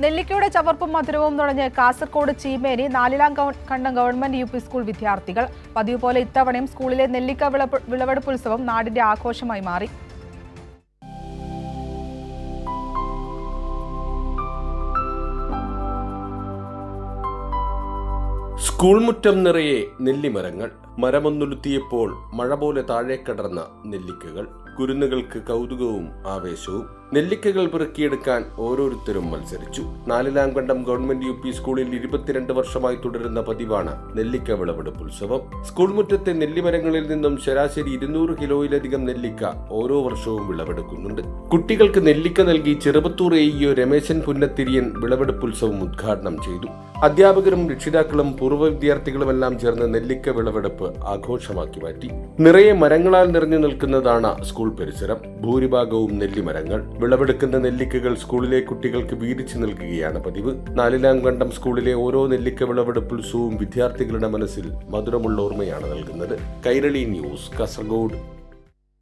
നെല്ലിക്കയുടെ ചവർപ്പും മധുരവും നുഴഞ്ഞ് കാസർഗോഡ് ചീമേനി നാലിലാം കണ്ടം government U P school വിദ്യാർത്ഥികൾ. പതിവ് പോലെ ഇത്തവണയും സ്കൂളിലെ നെല്ലിക്ക വിളവെടുപ്പ് ഉത്സവം നാടിന്റെ ആഘോഷമായി മാറി. സ്കൂൾ മുറ്റം നിറയെ നെല്ലിമരങ്ങൾ. മരമൊന്നുലുത്തിയപ്പോൾ മഴ പോലെ താഴേക്കടർന്ന നെല്ലിക്കകൾ. കുരുന്നുകൾക്ക് കൗതുകവും ആവേശവും. നെല്ലിക്കകൾ പെറുക്കിയെടുക്കാൻ ഓരോരുത്തരും മത്സരിച്ചു. നാലിലാം കണ്ടം ഗവൺമെന്റ് യു പി സ്കൂളിൽ 22 വർഷമായി തുടരുന്ന പതിവാണ് നെല്ലിക്ക വിളവെടുപ്പ് ഉത്സവം. സ്കൂൾ മുറ്റത്തെ നെല്ലിമരങ്ങളിൽ നിന്നും ശരാശരി 200 കിലോയിലധികം നെല്ലിക്ക ഓരോ വർഷവും വിളവെടുക്കുന്നുണ്ട്. കുട്ടികൾക്ക് നെല്ലിക്ക നൽകി ചെറുപത്തൂർ AEO രമേശൻ പുന്നത്തിരിയൻ വിളവെടുപ്പ് ഉത്സവം ഉദ്ഘാടനം ചെയ്തു. അധ്യാപകരും രക്ഷിതാക്കളും പൂർവ്വ വിദ്യാർത്ഥികളുമെല്ലാം ചേർന്ന് നെല്ലിക്ക വിളവെടുപ്പ് ആഘോഷമാക്കി മാറ്റി. നിറയെ മരങ്ങളാൽ നിറഞ്ഞു നിൽക്കുന്നതാണ് സ്കൂൾ പരിസരം. ഭൂരിഭാഗവും നെല്ലിമരങ്ങൾ. വിളവെടുക്കുന്ന നെല്ലിക്കകൾ സ്കൂളിലെ കുട്ടികൾക്ക് വീതിച്ചു നൽകുകയാണ് പതിവ്. നാലിലാം കണ്ടം സ്കൂളിലെ ഓരോ നെല്ലിക്ക വിളവെടുപ്പ് ഉത്സവവും വിദ്യാർത്ഥികളുടെ മനസ്സിൽ മധുരമുള്ള ഓർമ്മയാണ് നൽകുന്നത്. കൈരളി ന്യൂസ്, കാസർഗോഡ്.